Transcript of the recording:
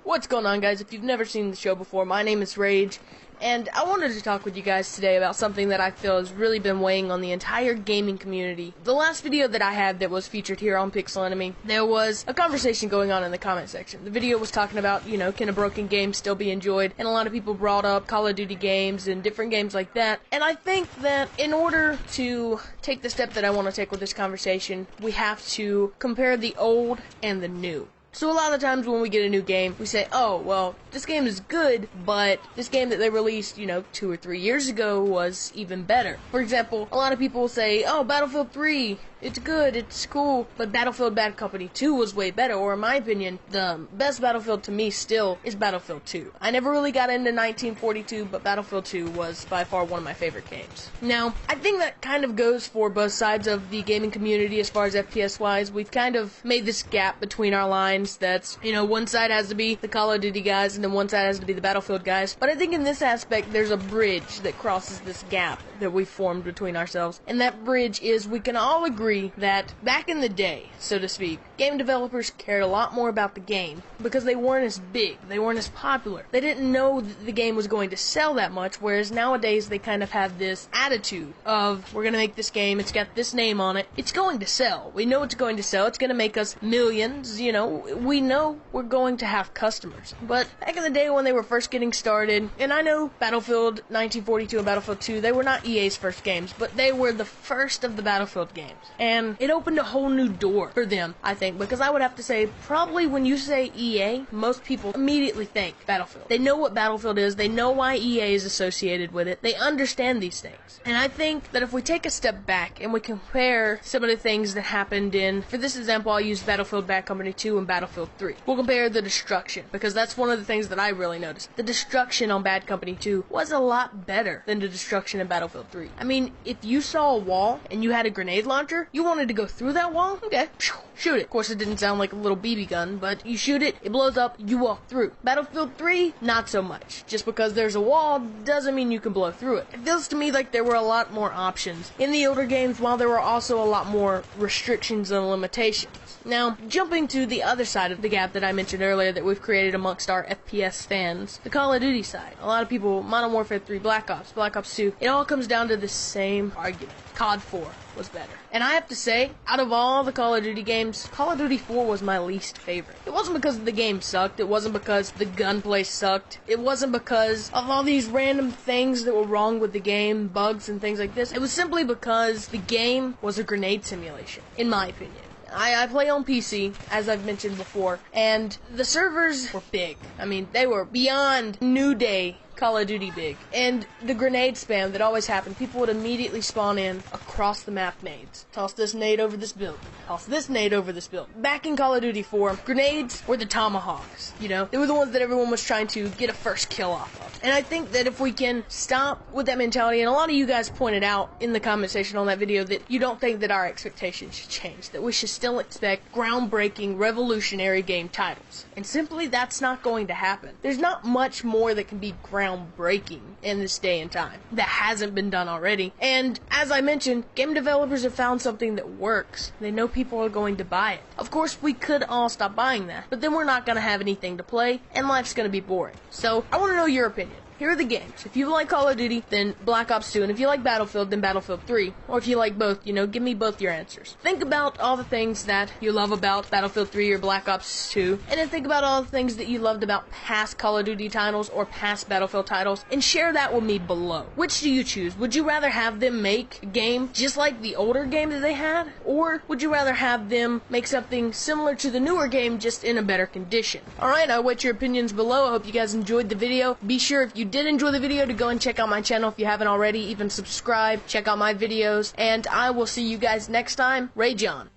What's going on, guys? If you've never seen the show before, my name is Rage, and I wanted to talk with you guys today about something that I feel has really been weighing on the entire gaming community. The last video that I had that was featured here on Pixel Enemy, there was a conversation going on in the comment section. The video was talking about, can a broken game still be enjoyed? And a lot of people brought up Call of Duty games and different games like that. And I think that in order to take the step that I want to take with this conversation, we have to compare the old and the new. So a lot of times when we get a new game, we say, oh, well, this game is good, but this game that they released, 2 or 3 years ago was even better. For example, a lot of people will say, oh, Battlefield 3, it's good, it's cool, but Battlefield Bad Company 2 was way better, or in my opinion, the best Battlefield to me still is Battlefield 2. I never really got into 1942, but Battlefield 2 was by far one of my favorite games. Now, I think that kind of goes for both sides of the gaming community as far as FPS-wise. We've kind of made this gap between our lines that's, one side has to be the Call of Duty guys, and then one side has to be the Battlefield guys. But I think in this aspect, there's a bridge that crosses this gap that we formed between ourselves. And that bridge is we can all agree that back in the day, so to speak, game developers cared a lot more about the game because they weren't as big, they weren't as popular. They didn't know that the game was going to sell that much, whereas nowadays they kind of have this attitude of, we're going to make this game, it's got this name on it, it's going to sell. We know it's going to sell, it's going to make us millions, we know we're going to have customers. But back in the day when they were first getting started, and I know Battlefield 1942 and Battlefield 2, they were not EA's first games, but they were the first of the Battlefield games. And it opened a whole new door for them, I think, because I would have to say, probably when you say EA, most people immediately think Battlefield. They know what Battlefield is, they know why EA is associated with it, they understand these things. And I think that if we take a step back and we compare some of the things that happened in, for this example, I'll use Battlefield Bad Company 2 and Battlefield 3. We'll compare the destruction, because that's one of the things that I really noticed. The destruction on Bad Company 2 was a lot better than the destruction in Battlefield 3. I mean, if you saw a wall and you had a grenade launcher, you wanted to go through that wall? Okay, shoot it. Of course, it didn't sound like a little BB gun, but you shoot it, it blows up, you walk through. Battlefield 3, not so much. Just because there's a wall doesn't mean you can blow through it. It feels to me like there were a lot more options in the older games, while there were also a lot more restrictions and limitations. Now, jumping to the other side of the gap that I mentioned earlier that we've created amongst our FPS fans, the Call of Duty side. A lot of people, Modern Warfare 3, Black Ops 2, it all comes down to the same argument. COD 4 was better. And I have to say, out of all the Call of Duty games, Call of Duty 4 was my least favorite. It wasn't because the game sucked, it wasn't because the gunplay sucked, it wasn't because of all these random things that were wrong with the game, bugs and things like this. It was simply because the game was a grenade simulation, in my opinion. I play on PC, as I've mentioned before, and the servers were big. I mean, they were beyond New Day Call of Duty big. And the grenade spam that always happened, people would immediately spawn in across the map nades. Toss this nade over this building. Toss this nade over this building. Back in Call of Duty 4, grenades were the tomahawks, They were the ones that everyone was trying to get a first kill off of. And I think that if we can stop with that mentality, and a lot of you guys pointed out in the comment section on that video that you don't think that our expectations should change, that we should still expect groundbreaking, revolutionary game titles. And simply, that's not going to happen. There's not much more that can be groundbreaking in this day and time that hasn't been done already. And as I mentioned, game developers have found something that works. They know people are going to buy it. Of course, we could all stop buying that, but then we're not going to have anything to play, and life's going to be boring. So, I want to know your opinion. Here are the games. If you like Call of Duty, then Black Ops 2. And if you like Battlefield, then Battlefield 3. Or if you like both, give me both your answers. Think about all the things that you love about Battlefield 3 or Black Ops 2. And then think about all the things that you loved about past Call of Duty titles or past Battlefield titles. And share that with me below. Which do you choose? Would you rather have them make a game just like the older game that they had? Or would you rather have them make something similar to the newer game, just in a better condition? Alright, I'll wait your opinions below. I hope you guys enjoyed the video. Be sure, if you did enjoy the video, to go and check out my channel if you haven't already. Even subscribe, check out my videos, and I will see you guys next time. Rage on.